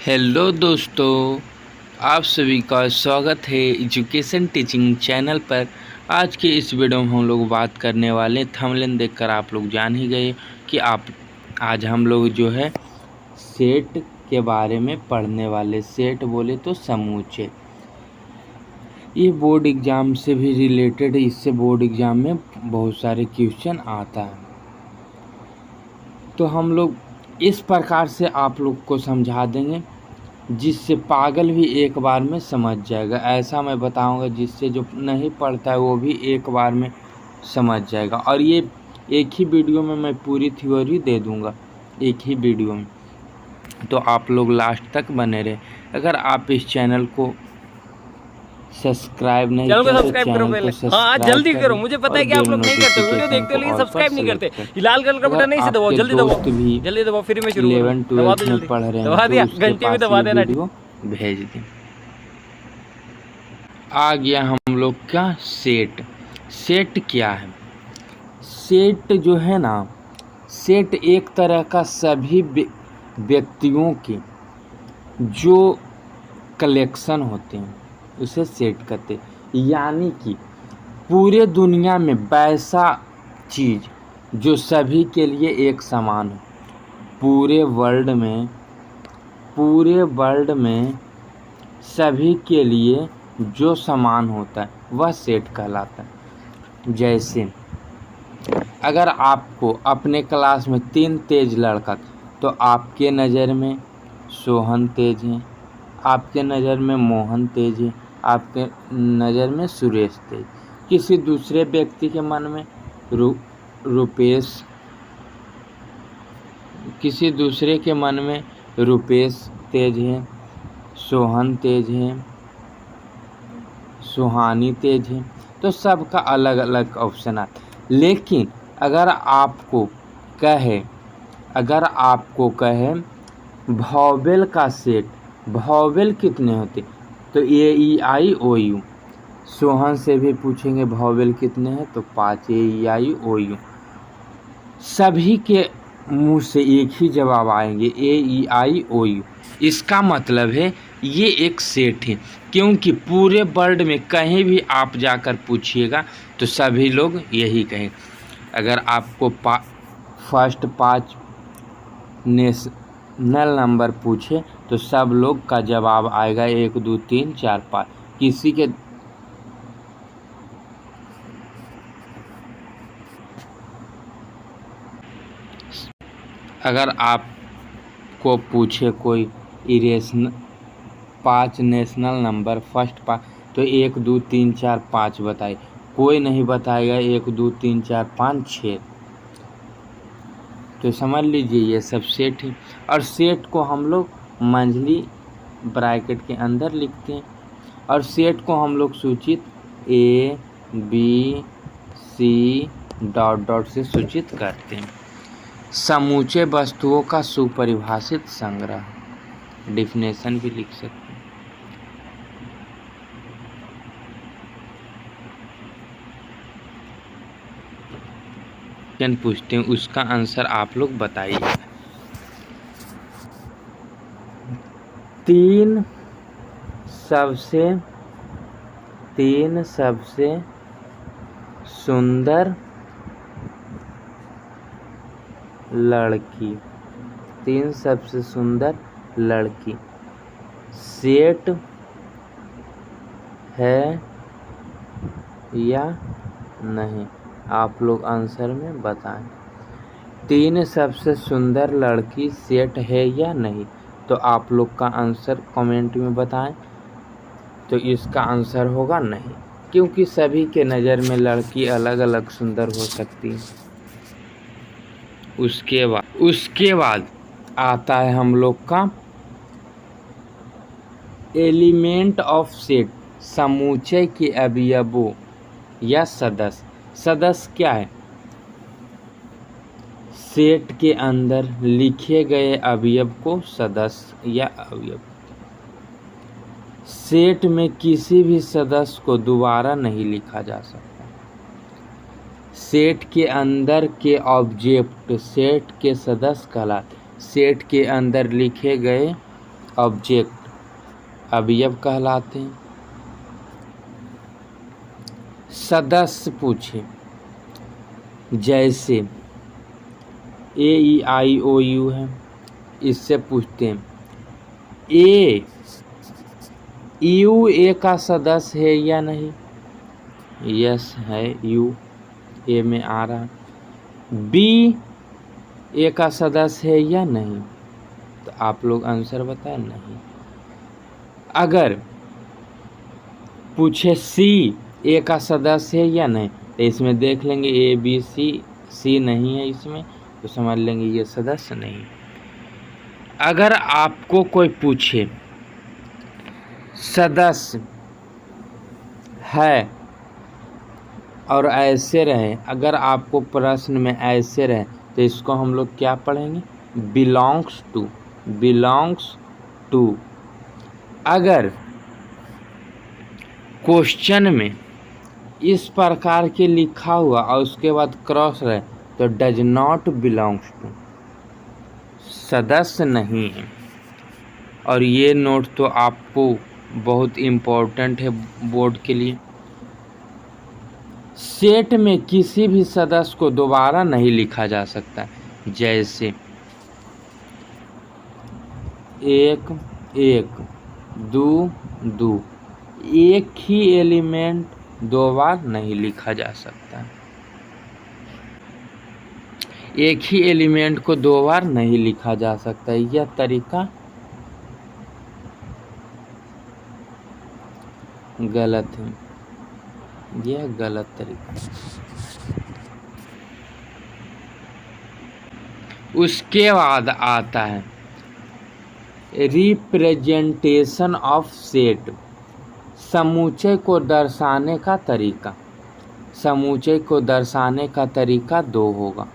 Hello दोस्तों, आप सभी का स्वागत है एजुकेशन टीचिंग चैनल पर। आज के इस वीडियो में हम लोग बात करने वाले, थंबनेल देखकर आप लोग जान ही गए कि आज हम लोग जो है सेट के बारे में पढ़ने वाले। सेट बोले तो समूचे। ये बोर्ड एग्ज़ाम से भी रिलेटेड है, इससे बोर्ड एग्ज़ाम में बहुत सारे क्वेश्चन आता है। तो हम लोग इस प्रकार से आप लोग को समझा देंगे जिससे पागल भी एक बार में समझ जाएगा। ऐसा मैं बताऊंगा जिससे जो नहीं पढ़ता है वो भी एक बार में समझ जाएगा। और ये एक ही वीडियो में मैं पूरी थ्योरी दे दूंगा, एक ही वीडियो में। तो आप लोग लास्ट तक बने रहे। अगर आप इस चैनल को सब्सक्राइब नहीं चैनल को किया तो सब्सक्राइब करो चैनल पहले। को हाँ सब्सक्राइब जल्दी करो, करें मुझे पता और है कि आप बेल लोग नहीं करते, वीडियो नोटिफिकेशन देखते हो को लेकिन ऑल पर सब्सक्राइब नहीं करते। सेलेक्ट करें। ये लाल कलर का बटन नहीं से दबाओ, आपके जल्दी दबाओ, दोस्त भी जल्दी दबाओ, फ्री में शुरू करो। 11-12 दबा दो में जल्दी, पढ़ रहे हैं दबा तो दिया, उसके घंटी भी पास दबा ये देना। वीडियो भेज दें। आ गया हम लोग का सेट। सेट क्या है? सेट जो है ना, सेट एक तरह का सभी व्यक्तियों के जो कलेक्शन होते हैं उसे सेट कहते हैं। यानी कि पूरे दुनिया में वैसा चीज़ जो सभी के लिए एक समान हो। पूरे वर्ल्ड में सभी के लिए जो समान होता है वह सेट कहलाता है। जैसे अगर आपको अपने क्लास में 3 तेज लड़का तो आपके नज़र में सोहन तेज हैं, आपके नज़र में मोहन तेज है, आपके नज़र में सुरेश तेज। किसी दूसरे व्यक्ति के मन में रुपेश, किसी दूसरे के मन में रुपेश तेज है, सोहन तेज है, सुहानी तेज है। तो सबका अलग अलग ऑप्शन आता है। लेकिन अगर आपको कहे वॉवेल का सेट, वॉवेल कितने होते तो ए ई आई ओ यू। सोहन से भी पूछेंगे वॉवेल कितने हैं तो 5 ए ई आई ओ यू। सभी के मुंह से एक ही जवाब आएंगे ए ई आई ओ यू। इसका मतलब है ये एक सेट है, क्योंकि पूरे वर्ल्ड में कहीं भी आप जाकर पूछिएगा तो सभी लोग यही कहें। अगर आपको फर्स्ट 5 नेशनल नंबर पूछे तो सब लोग का जवाब आएगा 1 2 3 4 5। किसी के अगर आपको पूछे कोई 5 नेशनल नंबर फर्स्ट 5 तो 1 2 3 4 5 बताए, कोई नहीं बताएगा 1 2 3 4 5 6। तो समझ लीजिए ये सब सेट है। और सेट को हम लोग मंझली ब्रैकेट के अंदर लिखते हैं। और सेट को हम लोग सूचित A B C dot dot से सूचित करते हैं। समूचे वस्तुओं का सुपरिभाषित संग्रह, डिफिनेशन भी लिख सकते हैं। पूछते हैं, उसका आंसर आप लोग बताइए। 3 सबसे सुंदर लड़की, 3 सबसे सुंदर लड़की सेट है या नहीं? आप लोग आंसर में बताएं। 3 सबसे सुंदर लड़की सेट है या नहीं? तो आप लोग का आंसर कमेंट में बताएं। तो इसका आंसर होगा नहीं, क्योंकि सभी के नज़र में लड़की अलग अलग सुंदर हो सकती है। उसके बाद आता है हम लोग का एलिमेंट ऑफ सेट, समूचे के अवयवों या सदस्य। सदस्य क्या है? सेट के अंदर लिखे गए अवयव को सदस्य या अवयव। सेट में किसी भी सदस्य को दोबारा नहीं लिखा जा सकता। सेट के अंदर के ऑब्जेक्ट सेट के सदस्य कहलाते। सेट के अंदर लिखे गए ऑब्जेक्ट अवयव कहलाते हैं। सदस्य पूछे जैसे AEIOU है, इससे पूछते हैं यू ए का सदस्य है या नहीं। यस है, यू ए में आ रहा है। बी ए का सदस्य है या नहीं, तो आप लोग आंसर बताएं नहीं। अगर पूछे सी ए का सदस्य है या नहीं, तो इसमें देख लेंगे ए बी सी नहीं है इसमें, तो समझ लेंगे ये सदस्य नहीं। अगर आपको कोई पूछे सदस्य है और ऐसे रहे, अगर आपको प्रश्न में ऐसे रहे, तो इसको हम लोग क्या पढ़ेंगे, बिलोंग्स टू। अगर क्वेश्चन में इस प्रकार के लिखा हुआ और उसके बाद क्रॉस रहे, तो डज नॉट बिलोंग्स टू, सदस्य नहीं है। और ये नोट तो आपको बहुत इम्पोर्टेंट है बोर्ड के लिए। सेट में किसी भी सदस्य को दोबारा नहीं लिखा जा सकता, जैसे 1 1 2 2, एक ही एलिमेंट दो बार नहीं लिखा जा सकता। एक ही एलिमेंट को दो बार नहीं लिखा जा सकता, यह तरीका गलत है, यह गलत तरीका। उसके बाद आता है रिप्रेजेंटेशन ऑफ सेट, समूचे को दर्शाने का तरीका। समूचे को दर्शाने का तरीका दो होगा,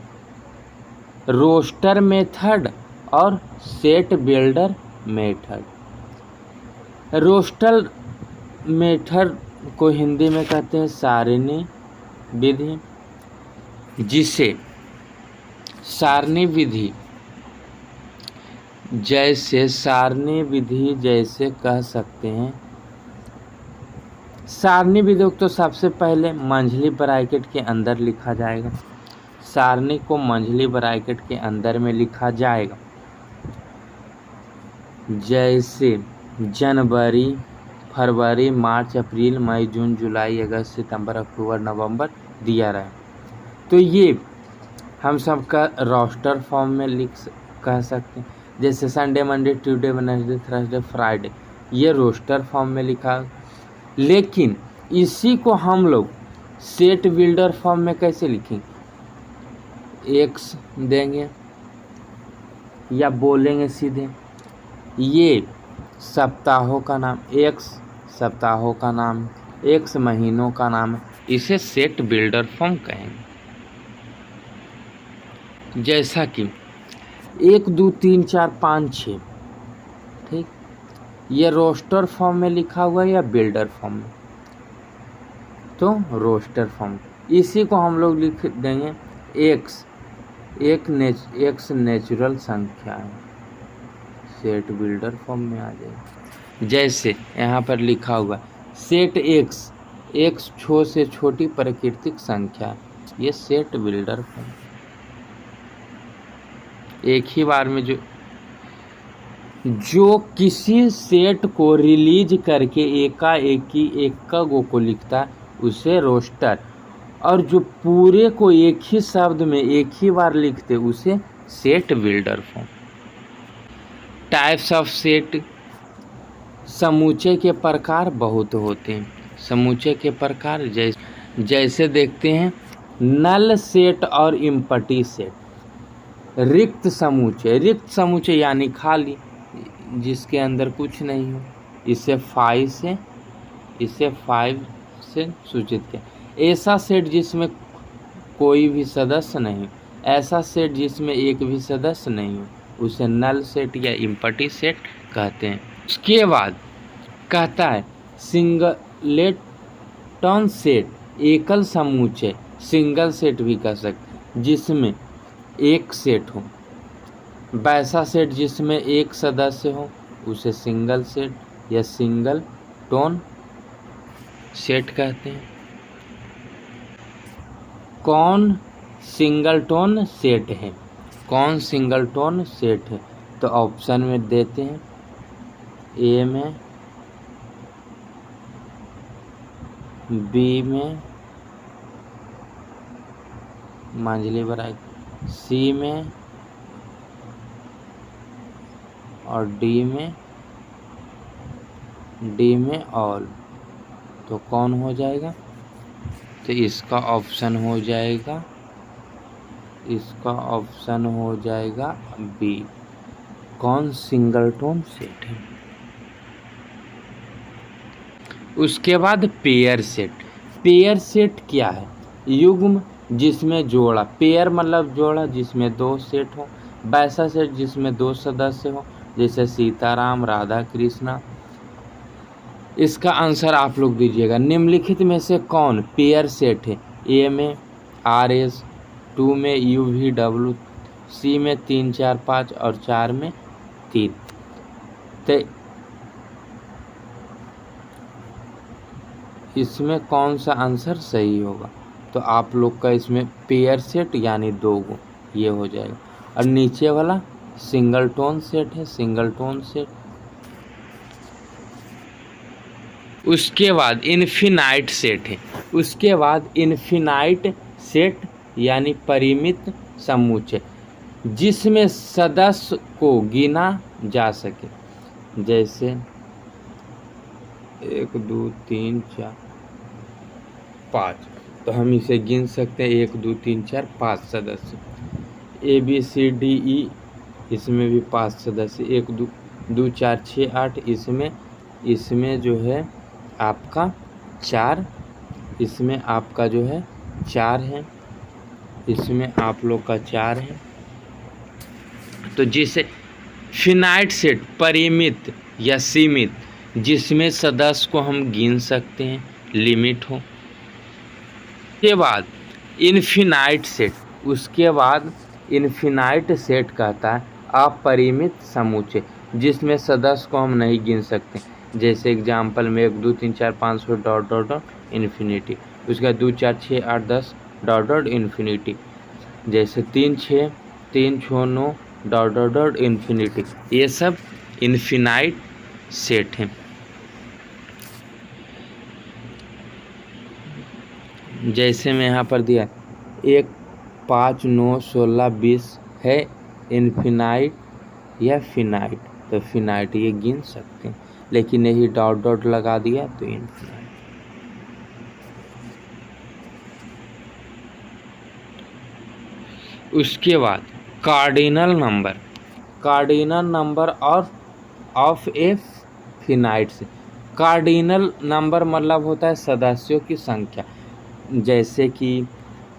रोस्टर मेथड और set builder method. Roster method को हिंदी में कहते हैं सारणी विधि, जिसे सारणी विधि जैसे कह सकते हैं। सारणी विधि तो सबसे पहले मंझली ब्रैकेट के अंदर लिखा जाएगा, सारणी को मंझली ब्रैकेट के अंदर में लिखा जाएगा। जैसे जनवरी, फरवरी, मार्च, अप्रैल, मई, जून, जुलाई, अगस्त, सितंबर, अक्टूबर, नवंबर दिया रहा है, तो ये हम सब का रोस्टर फॉर्म में कह सकते हैं। जैसे Sunday, Monday, Tuesday, Wednesday, Thursday, Friday, ये रोस्टर फॉर्म में लिखा। लेकिन इसी को हम लोग सेट बिल्डर फॉर्म में कैसे लिखेंगे, एक्स देंगे या बोलेंगे सीधे ये सप्ताहों का नाम, एक्स सप्ताहों का नाम, एक्स महीनों का नाम, इसे सेट बिल्डर फॉर्म कहेंगे। जैसा कि 1 2 3 4 5 6, ठीक, ये रोस्टर फॉर्म में लिखा हुआ है या बिल्डर फॉर्म में, तो रोस्टर फॉर्म। इसी को हम लोग लिख देंगे एक्स, एक्स नेचुरल संख्या है, सेट बिल्डर फॉर्म में आ जाएगा। जैसे यहाँ पर लिखा हुआ सेट एक्स, एक्स से छोटी प्राकृतिक संख्या, ये सेट बिल्डर फॉर्म। एक ही बार में जो किसी सेट को रिलीज करके एकाएकी एक को लिखता है उसे रोस्टर, और जो पूरे को एक ही शब्द में एक ही बार लिखते उसे set builder form. Types of set, समूचे के प्रकार बहुत होते हैं। समूचे के प्रकार जैसे देखते हैं नल सेट और इम्पटी सेट। रिक्त समूचे यानी खाली, जिसके अंदर कुछ नहीं हो, इसे 5 से सूचित किया। ऐसा सेट जिसमें कोई भी सदस्य नहीं, ऐसा सेट जिसमें एक भी सदस्य नहीं हो, उसे नल सेट या इम्पटी सेट कहते हैं। उसके बाद कहता है सिंगलेटन सेट, एकल समूचे, सिंगल सेट भी कह सकते, जिसमें एक सेट हो। वैसा सेट जिसमें एक सदस्य हो, उसे सिंगल सेट या सिंगल टोन सेट कहते हैं। कौन सिंगल टोन सेट है? कौन सिंगल टोन सेट है? तो ऑप्शन में देते हैं, ए में, बी में, मंझली बराई, सी में और डी में ऑल। तो कौन हो जाएगा? तो इसका ऑप्शन हो जाएगा बी। कौन सिंगल टोन सेट है? उसके बाद पेयर सेट। पेयर सेट क्या है? युग्म जिसमें जोड़ा, पेयर मतलब जोड़ा जिसमें दो सेट हो, वैसा सेट जिसमें दो सदस्य हो, जैसे सीताराम राधा कृष्णा। इसका आंसर आप लोग दीजिएगा। निम्नलिखित में से कौन पेयर सेट है? ए में RS, 2 में UVW, सी में 3 4 5 और 4 में 3। तो इसमें कौन सा आंसर सही होगा? तो आप लोग का इसमें पेयर सेट यानी 2 गो ये हो जाएगा। और नीचे वाला सिंगल टोन सेट है, सिंगल टोन सेट। उसके बाद इन्फिनाइट सेट है। उसके बाद इन्फिनाइट सेट यानी परिमित समुच्चय जिसमें सदस्य को गिना जा सके। जैसे 1 2 3 4 5, तो हम इसे गिन सकते हैं 1 2 3 4 5 सदस्य। ABCDE इसमें भी 5 सदस्य, 1 2 4 6 8। इसमें जो है आपका 4, इसमें आपका जो है 4 है, इसमें आप लोग का 4 है। तो जिसे फिनाइट सेट परिमित या सीमित जिसमें सदस्य को हम गिन सकते हैं, लिमिट हो। उसके बाद इन्फिनाइट सेट। उसके बाद इन्फिनाइट सेट कहता है अपरिमित समुच्चय जिसमें सदस्य को हम नहीं गिन सकते। जैसे एग्जाम्पल में 1 2 3 4 5 6 डॉट डॉट डॉट इन्फिनिटी। उसके बाद 2 4 6 8 10 डॉट डॉट इन्फिनिटी। जैसे 3 6 9 डॉट डॉट डॉट इन्फिनिटी। ये सब इन्फिनाइट सेट हैं। जैसे मैं यहाँ पर दिया 1 5 9 16 20 है इन्फिनाइट या फिनाइट। तो फिनाइट ये गिन सकते हैं, लेकिन यही डॉट डॉट लगा दिया तो इन्फिनाइट। उसके बाद कार्डिनल नंबर और ऑफ ए फिनाइट से। कार्डिनल नंबर मतलब होता है सदस्यों की संख्या। जैसे कि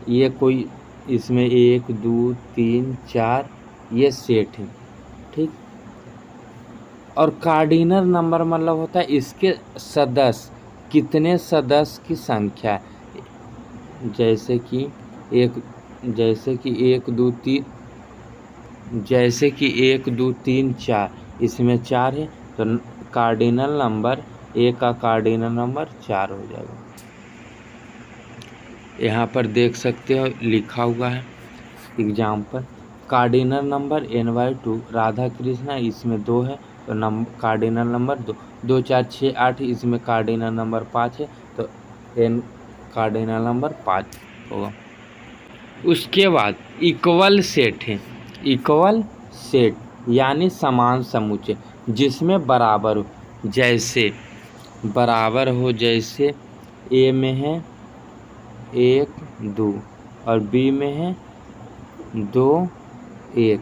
ये कोई इसमें 1 2 3 4 ये सेट है, ठीक। और कार्डिनल नंबर मतलब होता है इसके सदस्य, कितने सदस्य की संख्या है। जैसे कि 1 2 3 4 इसमें 4 है, तो कार्डिनल नंबर एक का कार्डिनल नंबर 4 हो जाएगा। यहाँ पर देख सकते हो लिखा हुआ है example. Cardinal number n/2 Radha Krishna इसमें 2 है, तो कार्डिनल नंबर 2 2 4 6 8 इसमें कार्डिनल नंबर 5 है, तो n कार्डिनल नंबर 5 होगा। उसके बाद इक्वल सेट है। इक्वल सेट यानी समान समुच्चय जिसमें बराबर हो। जैसे A में है 1 2 और B में है 2 1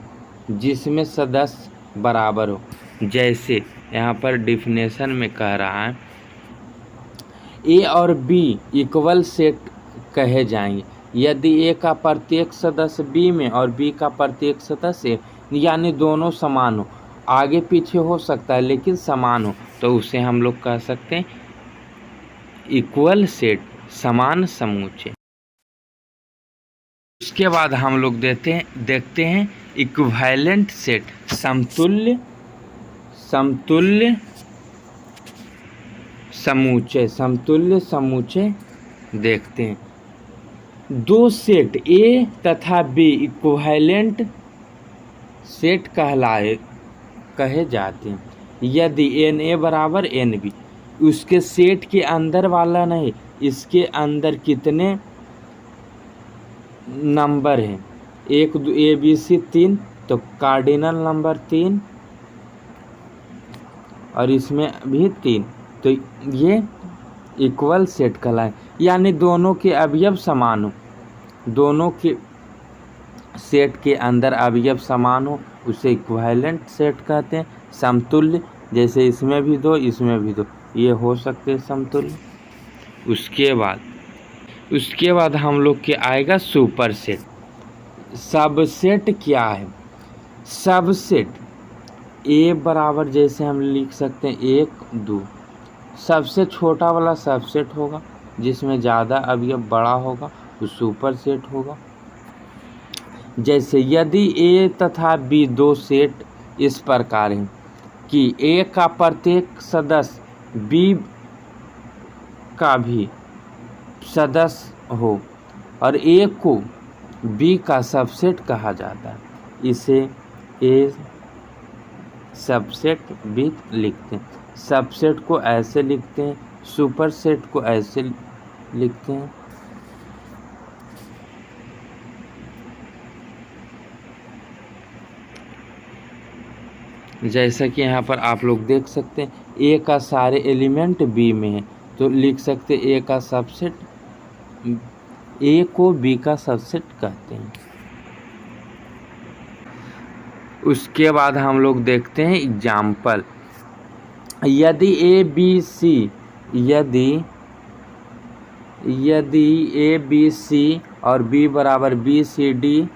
जिसमें सदस्य बराबर हो। जैसे यहाँ पर डिफिनेशन में कह रहा है A और B इक्वल सेट कहे जाएंगे यदि A का प्रत्येक सदस्य B में और B का प्रत्येक सदस्य यानी दोनों समान हो। आगे पीछे हो सकता है लेकिन समान हो, तो उसे हम लोग कह सकते हैं इक्वल सेट, समान समुच्चय। उसके बाद हम लोग देखते हैं इक्विवेलेंट सेट, समतुल्य समूचे देखते हैं। दो सेट ए तथा बी इक्विवेलेंट सेट कहे जाते हैं यदि एन ए बराबर एन बी। उसके सेट के अंदर वाला नहीं, इसके अंदर कितने नंबर हैं, 1 2 ए बी सी 3, तो कार्डिनल नंबर 3 और इसमें भी 3, तो ये इक्वल सेट कहलाए। यानी दोनों के अवयव समान हो, दोनों के सेट के अंदर अवयव समान हो उसे इक्विवेलेंट सेट कहते हैं। समतुल्य, जैसे इसमें भी 2 इसमें भी 2, ये हो सकते हैं समतुल्य। उसके बाद हम लोग के आएगा सुपर सेट। सबसेट क्या है? सबसेट ए बराबर, जैसे हम लिख सकते हैं 1 2, सबसे छोटा वाला सबसेट होगा, जिसमें ज़्यादा अवयव बड़ा होगा वो सुपर सेट होगा। जैसे यदि ए तथा बी दो सेट इस प्रकार हैं कि ए का प्रत्येक सदस्य बी का भी सदस्य हो और ए को बी का सबसेट कहा जाता है, इसे ए सबसेट भी लिखते हैं। सबसेट को ऐसे लिखते हैं, सुपर सेट को ऐसे लिखते हैं। जैसा कि यहाँ पर आप लोग देख सकते हैं ए का सारे एलिमेंट बी में है, तो लिख सकते ए का सबसेट, ए को बी का सबसेट कहते हैं। उसके बाद हम लोग देखते हैं एग्जाम्पल। यदि ए बी सी, यदि ए बी सी और बी बराबर बी सी डी,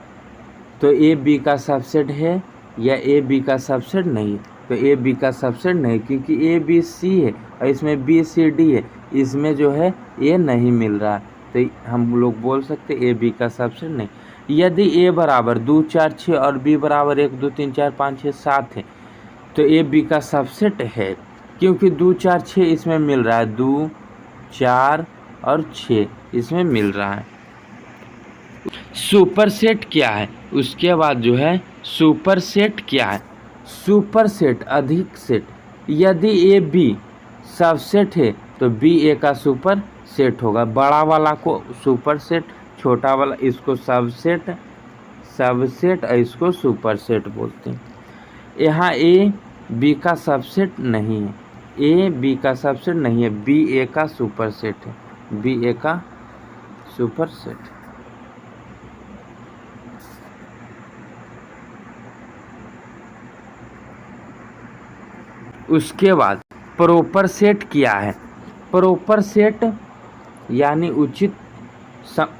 तो ए बी का सबसेट है या ए बी का सबसेट नहीं है? तो ए बी का सबसेट नहीं, क्योंकि ए बी सी है और इसमें बी सी डी है, इसमें जो है ए नहीं मिल रहा है, तो हम लोग बोल सकते ए बी का सबसेट नहीं। यदि ए बराबर 2 4 6 और बी बराबर 1 2 3 4 5 6 7 है, तो ए बी का सबसेट है, क्योंकि 2 4 6 इसमें मिल रहा है, 2 4 और 6 इसमें मिल रहा है। सुपर सेट क्या है? उसके बाद जो है सुपर सेट क्या है? सुपर सेट अधिक सेट। यदि ए बी सबसेट है तो बी ए का सुपर सेट होगा। बड़ा वाला को सुपर सेट, छोटा वाला इसको सबसेट और इसको सुपर सेट बोलते हैं। यहाँ ए बी का सबसेट नहीं है, ए बी का सबसेट नहीं है, बी ए का सुपर सेट है, बी ए का सुपर सेट। उसके बाद प्रॉपर सेट क्या है? प्रॉपर सेट यानी उचित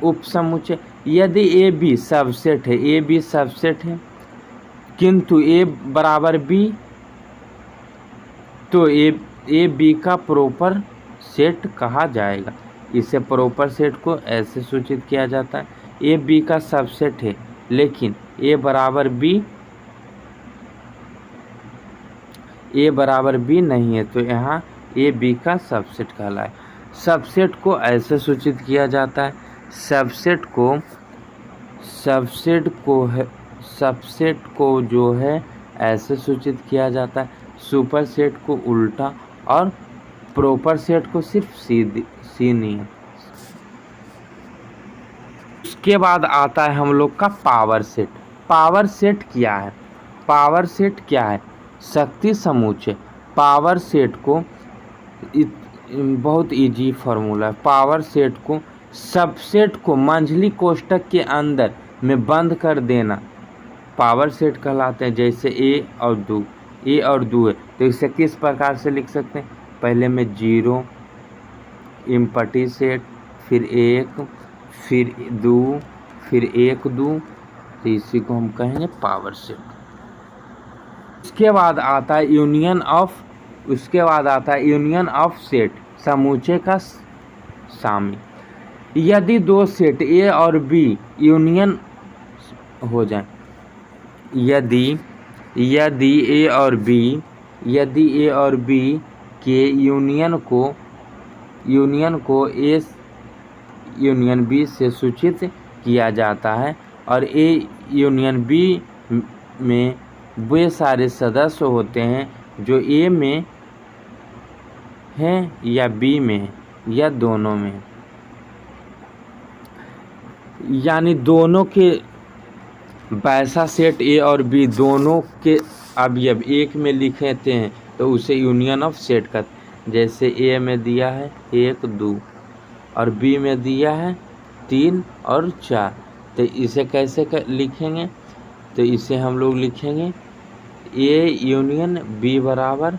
उपसमुच्चय। यदि ए बी सबसेट है, ए बी सबसेट है किंतु ए बराबर बी, तो ए बी का प्रॉपर सेट कहा जाएगा। इसे प्रॉपर सेट को ऐसे सूचित किया जाता है, ए बी का सबसेट है लेकिन ए बराबर बी नहीं है, तो यहाँ ए बी का सबसेट कहलाए। सबसेट को ऐसे सूचित किया जाता है, सबसेट को जो है ऐसे सूचित किया जाता है, सुपर सेट को उल्टा और प्रॉपर सेट को सिर्फ सीधी है। उसके बाद आता है हम लोग का पावर सेट। पावर सेट क्या है? पावर सेट क्या है? शक्ति समुच्चय। पावर सेट को बहुत इजी फार्मूला है। पावर सेट को सबसेट को मंझली कोष्ठक के अंदर में बंद कर देना पावर सेट कहलाते हैं। जैसे ए और 2 है, तो इसे किस प्रकार से लिख सकते हैं? पहले में 0 इम्पटी सेट, फिर 1, फिर 2, फिर 1 2, तो इसी को हम कहेंगे पावर सेट। उसके बाद आता है यूनियन ऑफ सेट, समुच्चय का शामिल। यदि दो सेट ए और बी यूनियन हो जाए, यदि ए और बी यदि ए और बी के यूनियन को ए यूनियन बी से सूचित किया जाता है और ए यूनियन बी में वे सारे सदस्य होते हैं जो ए में हैं या बी में हैं या दोनों में, यानी दोनों के वैसा सेट ए और बी दोनों के अवयव एक में लिखते हैं तो उसे यूनियन ऑफ सेट का, जैसे ए में दिया है 1 2 और बी में दिया है 3 और 4, तो इसे कैसे लिखेंगे? तो इसे हम लोग लिखेंगे ए यूनियन बी बराबर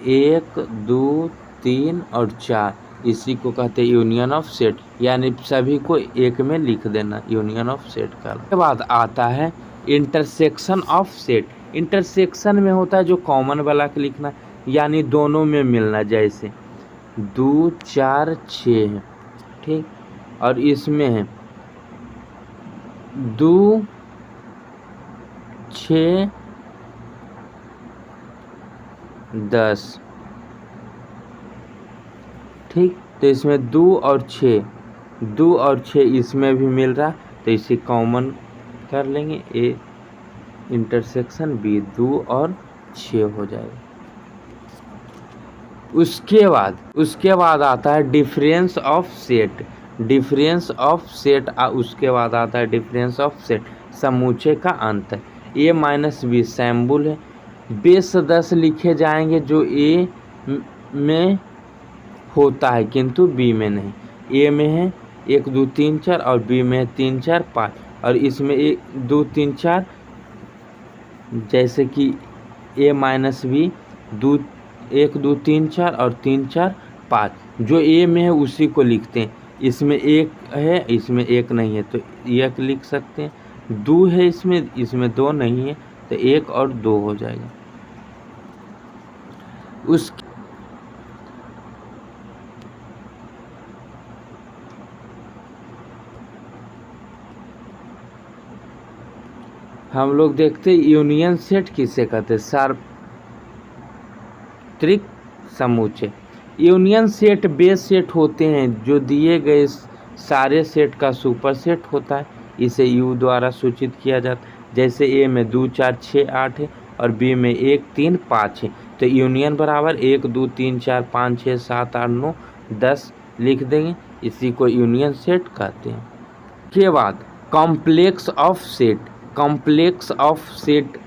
1 2 3 और 4, इसी को कहते हैं यूनियन ऑफ सेट, यानी सभी को एक में लिख देना यूनियन ऑफ सेट का। उसके बाद आता है इंटरसेक्शन ऑफ सेट। इंटरसेक्शन में होता है जो कॉमन वाला के लिखना, यानी दोनों में मिलना, जैसे 2 4 6 है, ठीक, और इसमें है 2 6 10, ठीक, तो इसमें 2 और 6 इसमें भी मिल रहा, तो इसे कॉमन कर लेंगे, ए इंटरसेक्शन बी 2 और 6 हो जाएगा। उसके बाद आता है डिफरेंस ऑफ सेट। उसके बाद आता है डिफरेंस ऑफ सेट, समूचे का अंतर। ए माइनस बी सैम्बुल है, वे सदस्य लिखे जाएंगे जो ए में होता है किंतु बी में नहीं। ए में है 1 2 3 4 और बी में है 3 4 5, और इसमें 1 2 3 4, जैसे कि ए माइनस बी 1 2 3 4 और 3 4 5, जो ए में है उसी को लिखते हैं। इसमें 1 है, इसमें 1 नहीं है तो 1 लिख सकते हैं। 2 है, इसमें 2 नहीं है तो 1 और 2 हो जाएगा। हम लोग देखते हैं यूनियन सेट किसे कहते हैं, सार्वत्रिक समूचे। यूनियन सेट वे सेट होते हैं जो दिए गए सारे सेट का सुपर सेट होता है, इसे यू द्वारा सूचित किया जाता है। जैसे ए में 2 4 6 8 है और बी में 1 3 5 है, तो यूनियन बराबर 1 2 3 4 5 6 7 8 9 10 लिख देंगे, इसी को यूनियन सेट कहते हैं। के बाद कॉम्प्लेक्स ऑफ सेट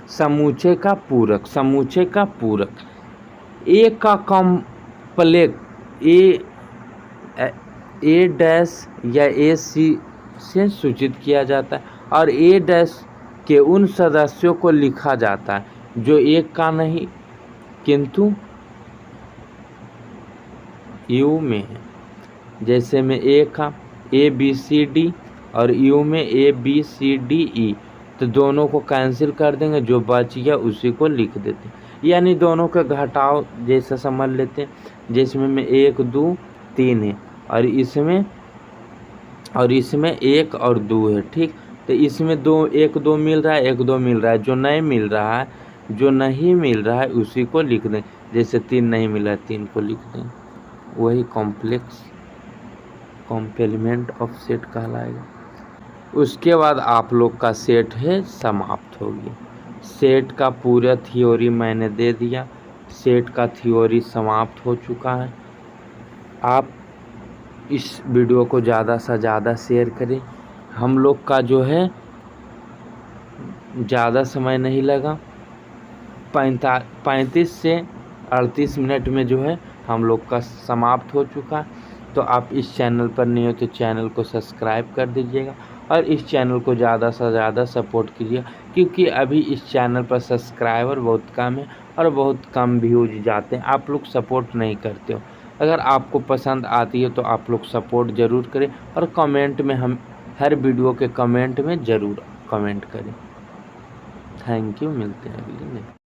समूचे का पूरक। ए का कॉम्प्लेक्स ए डैश या ए सी से सूचित किया जाता है और ए डैश के उन सदस्यों को लिखा जाता है जो एक का नहीं किंतु यू में है। जैसे में ए का ए बी सी डी और यू में ए बी सी डी ई, तो दोनों को कैंसिल कर देंगे, जो बच गया उसी को लिख देते हैं, यानी दोनों का घटाव जैसा समझ लेते हैं। जिसमें में 1 2 3 है और इसमें 1 और 2 है, ठीक, तो इसमें 1 2 मिल रहा है, 1 2 मिल रहा है, जो नहीं मिल रहा है उसी को लिख दें। जैसे 3 नहीं मिला है, 3 को लिख दें, वही कॉम्प्लीमेंट ऑफ सेट कहलाएगा। उसके बाद आप लोग का सेट है समाप्त हो गया। सेट का पूरा थ्योरी मैंने दे दिया, सेट का थ्योरी समाप्त हो चुका है। आप इस वीडियो को ज़्यादा से ज़्यादा शेयर करें। हम लोग का जो है ज़्यादा समय नहीं लगा, 35 से 38 मिनट में जो है हम लोग का समाप्त हो चुका। तो आप इस चैनल पर नहीं हो तो चैनल को सब्सक्राइब कर दीजिएगा और इस चैनल को ज़्यादा से ज़्यादा सपोर्ट कीजिए, क्योंकि अभी इस चैनल पर सब्सक्राइबर बहुत कम है और बहुत कम व्यूज जाते हैं। आप लोग सपोर्ट नहीं करते हो। अगर आपको पसंद आती है तो आप लोग सपोर्ट ज़रूर करें और कमेंट में हम हर वीडियो के कमेंट में ज़रूर कमेंट करें। थैंक यू, मिलते हैं अगले में।